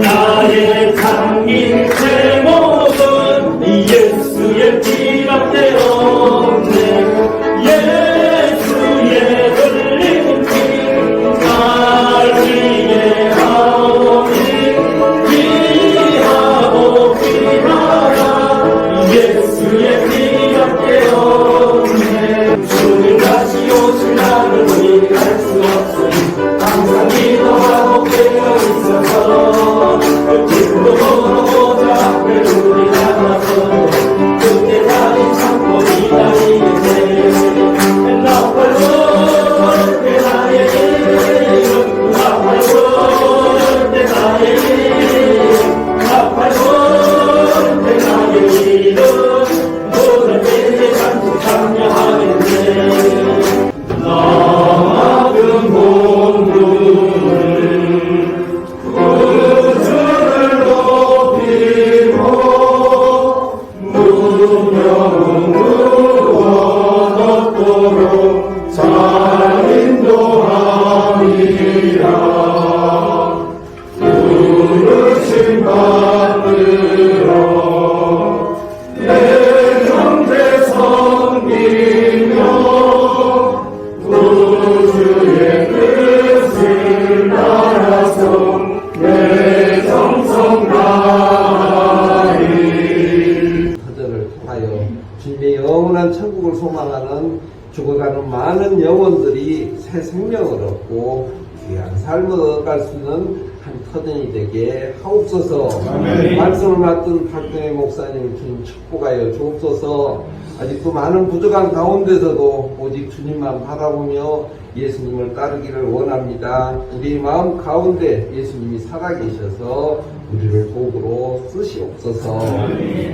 나의 장인 제목은 예수의 피밖에 없네. 예수의 흘린 피날 위해 하오니 귀하고 귀하다. 예수의 피밖에 없네. 주님 다시 오실 날을 우리 알 수 없으니 항상 기도하고 깨어 있어서 길로 걸어보자 앞을 우리 나가서 그때 다리 참고 기다리겠네. 나팔 때 나의 이름 나팔 때 나의 이름 나팔 때 나의 이름 모든 때에 잔뜩 참여하겠네. 나은 몸을 구주를 높이고 무명으로 얻도록 잘 인도하리라. 부르심 받들어 내 형제 섬기며 구주의 뜻을 따라서 내 정성 다하리. 터전을 통하여 주님의 영원한 천국을 소망하는 죽어가는 많은 영혼들이 새 생명을 얻고 귀한 삶을 얻어갈 수 있는 한 터전이 되게 하옵소서. 말씀을 맡은 박병희 목사님을 주님 축복하여 주옵소서. 아직도 많은 부족한 가운데서도 오직 주님만 바라보며 예수님을 따르기를 원합니다. 우리 마음 가운데 예수님이 살아계셔서 우리를 도구로 쓰시옵소서.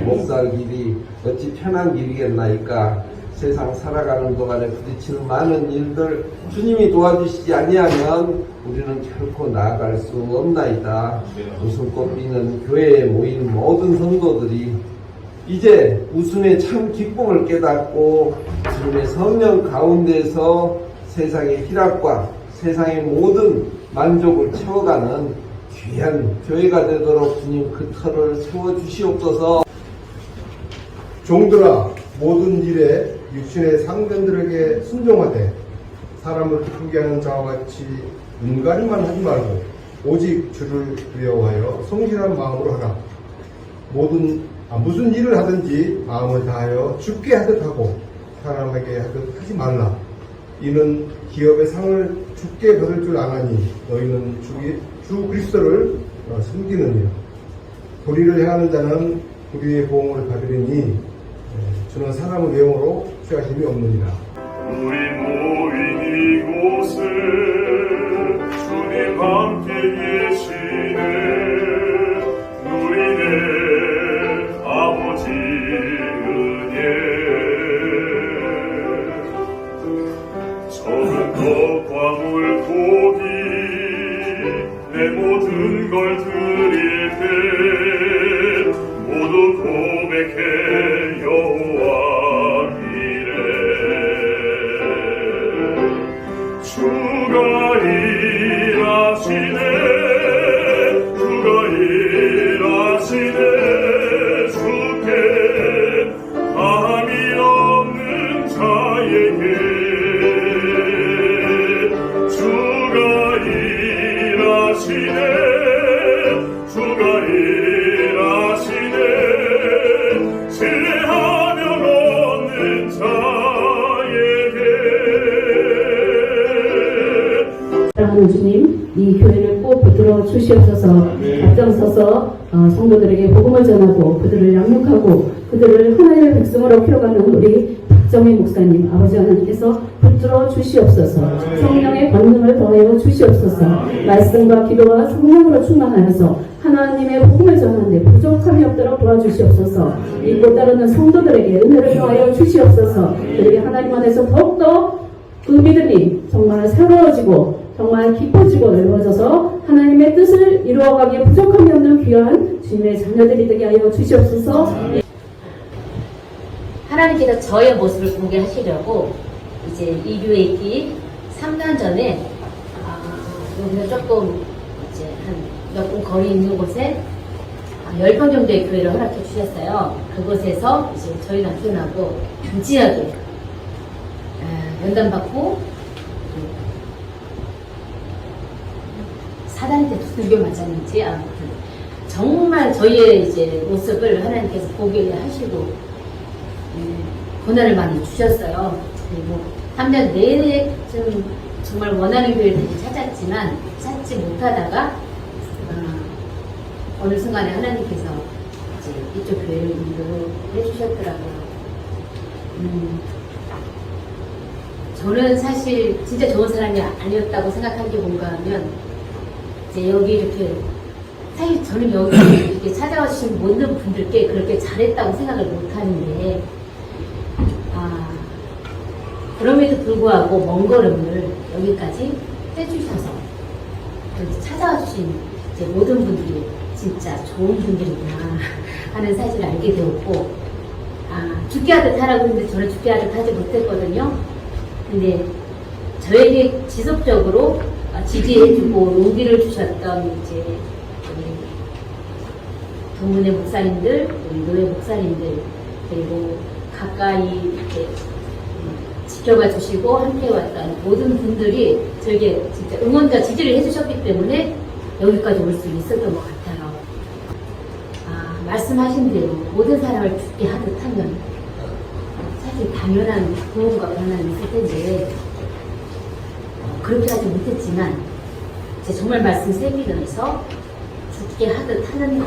목살 길이 어찌 편한 길이겠나이까. 세상 살아가는 동안에 부딪히는 많은 일들 주님이 도와주시지 아니하면 우리는 결코 나아갈 수 없나이다. 웃음꽃 피는 교회에 모인 모든 성도들이 이제 웃음의 참 기쁨을 깨닫고 주님의 성령 가운데서 세상의 희락과 세상의 모든 만족을 채워가는 귀한 교회가 되도록 주님 그 터를 세워주시옵소서. 종들아, 모든 일에 육신의 상견들에게 순종하되 사람을 기쁘게 하는 자와 같이 눈가림만 하지 말고 오직 주를 두려워하여 성실한 마음으로 하라. 무슨 일을 하든지 마음을 다하여 주께 하듯 하고 사람에게 하듯 하지 말라. 이는 기업의 상을 주께 받을 줄 아나니 너희는 주 그리스도를 섬기느니라. 도리를 행하는 자는 우리의 보응을 받으리니 주는 사람의 외모로 취하심이 없느니라. 우리 모인 이곳에 주님 함께 계시네. 누리네 아버지 은혜. 적은 떡과 물고기 내 모든 걸 드릴 때 모두 고백해 여호와 이래. 주가 일하시네. 주가 일하시네. 주께 감이 없는 자에게 주가 일하시네. 주가 일하시네. 신뢰하며 얻는 자에게. 사랑하는 주님, 이 교회를 꼭 붙들어 주시옵소서. 앞장서서 성도들에게 복음을 전하고 그들을 양육하고 그들을 하나님의 백성으로 키워가는 우리 박정희 목사님 아버지 하나님께서 붙들어 주시옵소서. 성령의 권능을 더하여 주시옵소서. 말씀과 기도와 성령으로 충만하여서 하나님의 복음을 전하는데 부족함이 없도록 도와주시옵소서. 믿고 따르는 성도들에게 은혜를 더하여 주시옵소서. 그들이 하나님 안에서 더욱더 그 믿음이 정말 새로워지고 정말 깊어지고 넓어져서 하나님의 뜻을 이루어가기에 부족함이 없는 귀한 주님의 자녀들이 되게 하여 주시옵소서. 하나님께서 저의 모습을 보게 하시려고 이제 이 교회 있기 3년 전에 여기서 조금 이제 한 몇 분 거리 있는 곳에 10평 정도의 교회를 허락해 주셨어요. 그곳에서 이제 저희 남편하고 무지하게 면담받고 사단한테 두들겨 맞았는지 아무튼 정말 저희의 이제 모습을 하나님께서 보게 하시고 고난을 많이 주셨어요. 그리고 3년 내내 좀 정말 원하는 교회를 찾았지만 찾지 못하다가 어느 순간에 하나님께서 이제 이쪽 교회를 인도해 주셨더라고요. 저는 사실 진짜 좋은 사람이 아니었다고 생각한 게 뭔가 하면 이제 여기 이렇게 사실 저는 여기 이렇게 찾아와 주신 모든 분들께 그렇게 잘했다고 생각을 못 하는데 그럼에도 불구하고 먼 걸음을 여기까지 해주셔서 그렇게 찾아와 주신 이제 모든 분들이 진짜 좋은 분들이구나 하는 사실을 알게 되었고 죽게 하듯 하라고 했는데 저는 죽게 하듯 하지 못했거든요. 근데 저에게 지속적으로 지지해주고 용기를 주셨던 이제 우리 동문회 목사님들, 우리 노예 목사님들 그리고 가까이 이렇게 지켜봐 주시고 함께 왔던 모든 분들이 저에게 진짜 응원과 지지를 해주셨기 때문에 여기까지 올 수 있었던 것 같아요. 말씀하신 대로 모든 사람을 죽게 하듯 하면 사실 당연한 구원과 변화는 있을 텐데 그렇게 하지 못했지만 정말 말씀 세미면서 죽게 하듯 하는 것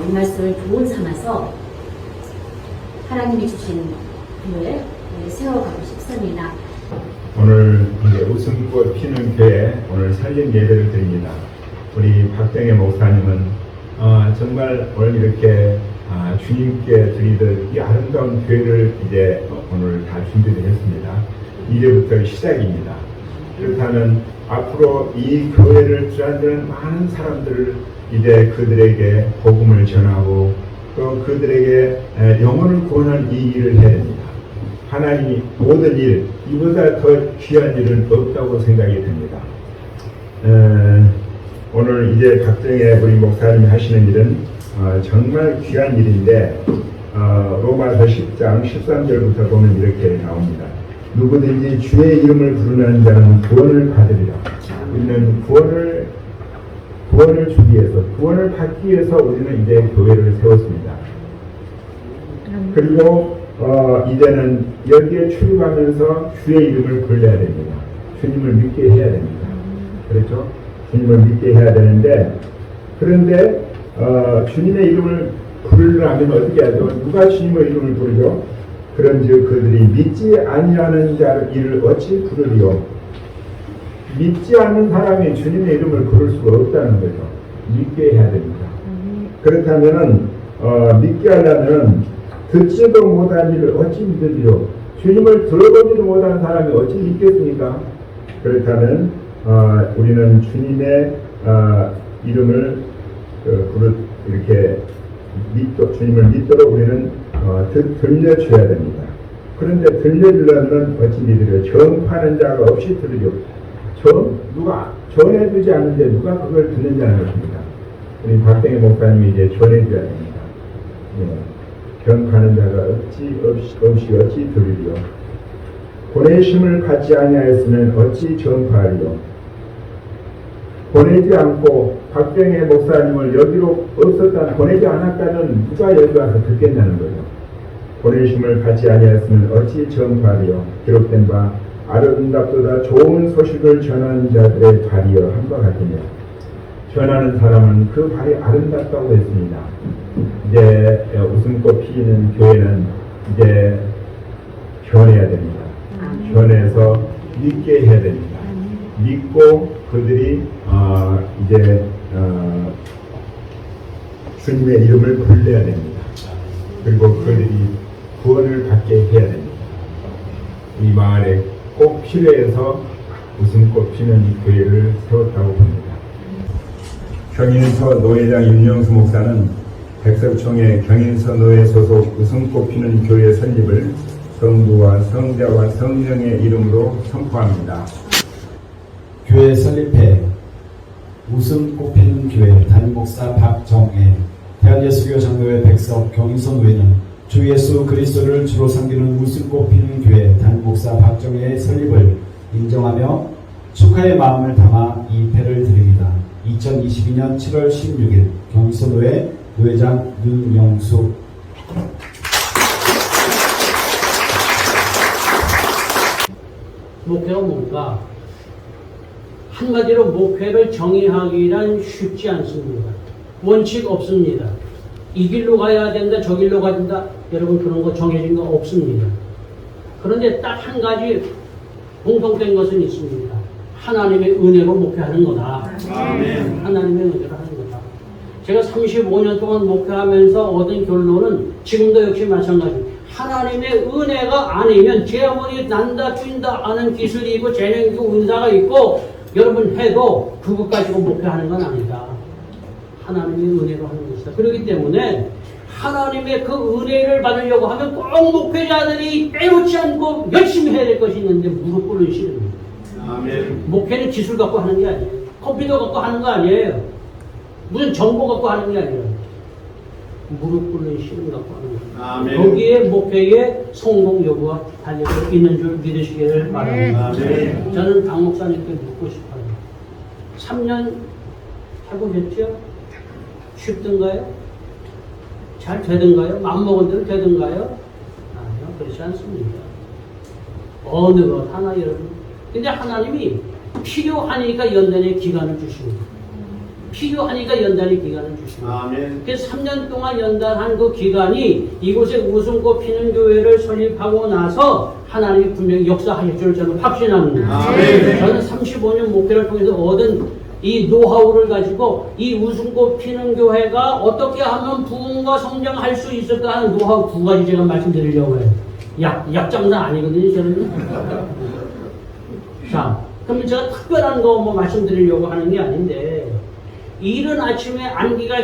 이 말씀을 교훈 삼아서 하나님이 주신 교회 세워가고 싶습니다. 오늘 이제 웃음꽃 피는 교회 오늘 살림 예배를 드립니다. 우리 박병혜 목사님은 정말 오늘 이렇게 주님께 드리던 이 아름다운 교회를 이제 오늘 다 준비를 했습니다. 이제부터 시작입니다. 그렇다면 앞으로 이 교회를 주관하는 많은 사람들을 이제 그들에게 복음을 전하고 또 그들에게 영혼을 구원할 이 일을 해야 됩니다. 하나님이 모든 일, 이보다 더 귀한 일은 없다고 생각이 됩니다. 오늘 이제 박정혜 우리 목사님이 하시는 일은 정말 귀한 일인데 로마서 10장 13절부터 보면 이렇게 나옵니다. 누구든지 주의 이름을 부르는 자는 구원을 받으리라. 우리는 구원을 주기 위해서, 구원을 받기 위해서 우리는 이제 교회를 세웠습니다. 그리고 이제는 여기에 출입하면서 주의 이름을 불러야 됩니다. 주님을 믿게 해야 됩니다. 그렇죠? 주님을 믿게 해야 되는데, 그런데 주님의 이름을 부르려면 어떻게 하죠? 누가 주님의 이름을 부르죠? 그런즉 그들이 믿지 아니하는 자를 이를 어찌 부르리요? 믿지 않는 사람이 주님의 이름을 부를 수가 없다는 거죠. 믿게 해야 됩니다. 그렇다면은 믿게 하려면 듣지도 못한 일을 어찌 믿으리요? 주님을 들어보지도 못한 사람이 어찌 믿겠습니까? 그렇다면 우리는 주님의 이름을 이렇게 주님을 믿도록 우리는 들려줘야 됩니다. 그런데 들려주려면 어찌 믿으려? 전파하는 자가 없이 들으려. 누가 전해주지 않는데 누가 그걸 듣는지 하는 것입니다. 우리 박병혜 목사님이 이제 전해줘야 됩니다. 전파하는 자가 없이 어찌 들으리요? 보내심을 받지 아니하였으면 어찌 전파하리요? 보내지 않고 박병혜 목사님을 여기로 보내지 않았다면 누가 여기 와서 듣겠냐는 거죠. 보내심을 받지 아니하였으면 어찌 전파하리요? 기록된 바 아름답도다 좋은 소식을 전하는 자들의 발이여 한바 같으며, 전하는 사람은 그 발이 아름답다고 했습니다. 이제 웃음꽃 피는 교회는 이제 전해야 됩니다. 전해서 믿게 해야 됩니다. 믿고 그들이 이제 주님의 이름을 불러야 됩니다. 그리고 그들이 구원을 받게 해야 됩니다. 이 마을에 꼭 필요해서 웃음꽃 피는 교회를 세웠다고 봅니다. 경인서 노회장 윤영수 목사는 백석총회 경인서 노회 소속 웃음꽃 피는 교회 설립을 성부와 성자와 성령의 이름으로 선포합니다. 교회 설립회 웃음 꽃피는 교회 담임목사 박정애, 대한예수교 장로회 백석 경인선 외는 주 예수 그리스도를 주로 섬기는 웃음 꽃피는 교회 담임목사 박정애의 설립을 인정하며 축하의 마음을 담아 이 패를 드립니다. 2022년 7월 16일 경인선회 노회장 윤영수. 목회가 뭔가? 한마디로 목회를 정의하기란 쉽지 않습니다. 원칙 없습니다. 이 길로 가야 된다, 저 길로 가야 된다. 여러분 그런 거 정해진 거 없습니다. 그런데 딱 한 가지 공통된 것은 있습니다. 하나님의 은혜로 목회하는 거다. 아멘. 하나님의 은혜로 하는 거다. 제가 35년 동안 목회하면서 얻은 결론은 지금도 역시 마찬가지. 하나님의 은혜가 아니면 제 아무리 난다 뛴다 아는 기술이 있고 재능이 있고 은사가 있고 여러분 해도 그것 가지고 목회하는 건 아니다. 하나님의 은혜로 하는 것이다. 그렇기 때문에 하나님의 그 은혜를 받으려고 하면 꼭 목회자들이 빼놓지 않고 열심히 해야 될 것이 있는데 무릎 꿇는 시름입니다. 아멘. 목회는 기술 갖고 하는 게 아니에요. 컴퓨터 갖고 하는 거 아니에요. 무슨 정보 갖고 하는 게 아니에요. 무릎 꿇는 시름 갖고 하는 거예요. 아멘. 거기에 목회의 성공 여부가 달려져 있는 줄 믿으시기를 바랍니다. 아멘. 저는 박 목사님께 묻고 싶어요. 3년 해보셨죠? 쉽던가요? 잘 되던가요? 마음먹은 대로 되던가요? 아니요, 그렇지 않습니다. 어느 것 하나 여러분. 근데 하나님이 필요하니까 연단의 기간을 주십니다. 필요하니까 연단의 기간을 주십니다. 아멘. 그래서 3년 동안 연단한 그 기간이 이곳에 웃음꽃 피는 교회를 설립하고 나서 하나님이 분명히 역사하실 줄 저는 확신합니다. 아멘. 저는 35년 목회를 통해서 얻은 이 노하우를 가지고 이 웃음꽃 피는 교회가 어떻게 하면 부흥과 성장할 수 있을까 하는 노하우 2가지 제가 말씀드리려고 해요. 약장난 아니거든요, 저는. 자, 그러면 제가 특별한 거 뭐 말씀드리려고 하는 게 아닌데, 이른 아침에 안기가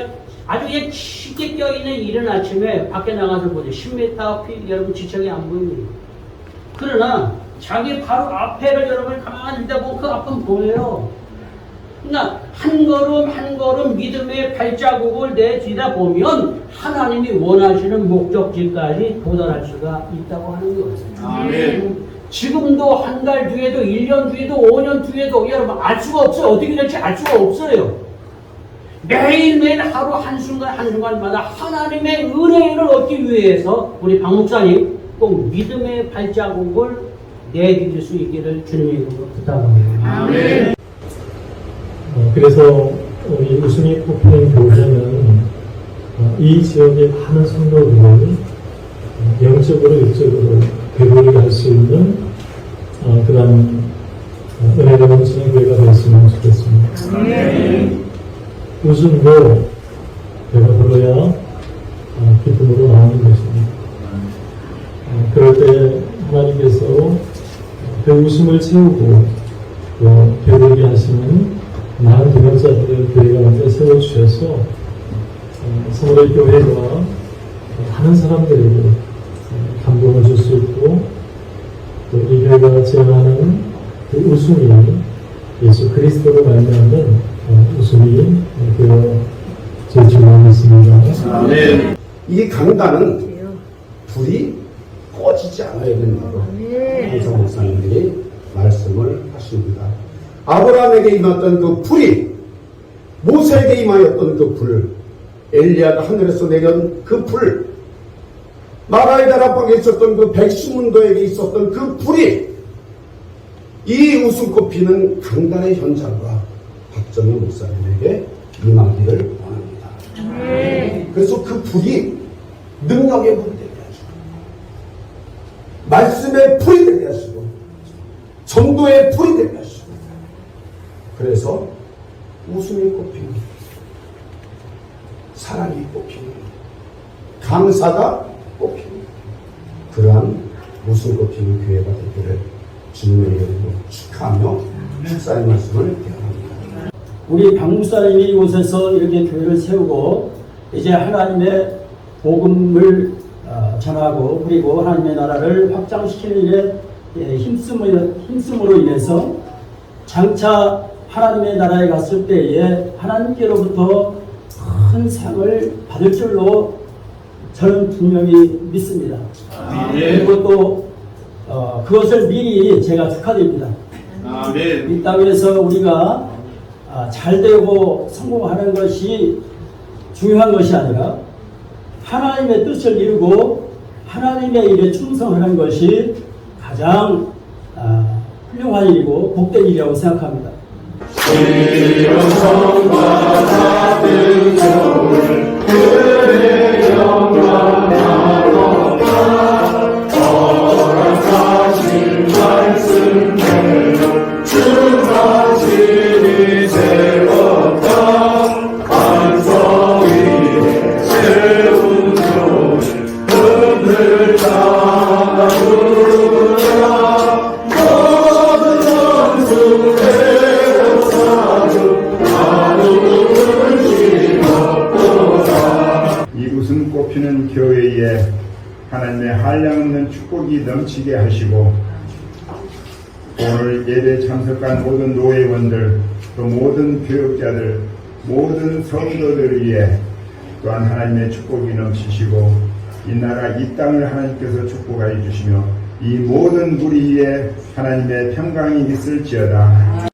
아주 그냥 쉽게 껴있는 이른 아침에 밖에 나가서 보세요. 10m 앞이 여러분 지척이 안 보입니다. 그러나 자기 바로 앞에를 여러분 가만히 들여다보면 그 앞은 보여요. 그러니까 한 걸음 한 걸음 믿음의 발자국을 내디다 보면 하나님이 원하시는 목적지까지 도달할 수가 있다고 하는 거예요. 아멘. 지금도 한 달 뒤에도 1년 뒤에도 5년 뒤에도 여러분 알 수가 없어요. 어떻게 될지 알 수가 없어요. 매일매일 하루 한순간 한순간마다 하나님의 은혜를 얻기 위해서 우리 박 목사님 꼭 믿음의 발자국을 내디딜 수 있기를 주님의 이름으로 부탁합니다. 아멘. 그래서 이 웃음이 꽃피는 교회는 이 지역의 많은 성도들을 영적으로 육적으로 배부르게 할 수 있는 그런 은혜로 넘치는 교회가 되었으면 좋겠습니다. 웃음도 배가 불러야 기쁨으로 나오는 것입니다. 그럴 때 하나님께서 그 웃음을 채우고 또 배부르게 하시는 많은 동역자들을 교회 가운데 세워주셔서 서울의 교회가 많은 사람들에게 감동을 줄 수 있고 또 이 교회가 제안하는 그 웃음이 예수 그리스도로 말미암는 웃음이 되어지고 있습니다. 아멘. 이 강단은 불이 꺼지지 않아야 된다고 항상 목사님들이 말씀을 하십니다. 아브라함에게 임했던 그 불이 모세에게 임하였던 그 불, 엘리야가 하늘에서 내려온 그 불, 마라의 다락방에 있었던 그 백신문도에게 있었던 그 불이 이 웃음꽃 피는 강단의 현장과 박정희 목사님에게 임하기를 원합니다. 그래서 그 불이 능력의 불이 되게 하시고 말씀의 불이 되게 하시고 전도의 불이 되게 하시고 그래서 웃음이 꽃피는 사랑이 꽃피는 감사가 꽃피는 그러한 웃음 꽃피는 교회가 되기를 주님의 이름으로 축하하며 축사의 말씀을 대합니다. 우리 박 목사님이 이곳에서 이렇게 교회를 세우고 이제 하나님의 복음을 전하고 그리고 하나님의 나라를 확장시키는 일에 힘쓰므로 인해서 장차 하나님의 나라에 갔을 때에 하나님께로부터 큰 상을 받을 줄로 저는 분명히 믿습니다. 그리고 또 그것을 미리 제가 축하드립니다. 이 땅에서 우리가 잘되고 성공하는 것이 중요한 것이 아니라 하나님의 뜻을 이루고 하나님의 일에 충성하는 것이 가장 훌륭한 일이고 복된 일이라고 생각합니다. 이 웃음 꽃피는 교회에 하나님의 한량없는 축복이 넘치게 하시고 오늘 예배 참석한 모든 노회원들 또 모든 교역자들 모든 성도들을 위해 또한 하나님의 축복이 넘치시고 이 나라 이 땅을 하나님께서 축복하여 주시며 이 모든 무리에 하나님의 평강이 있을지어다.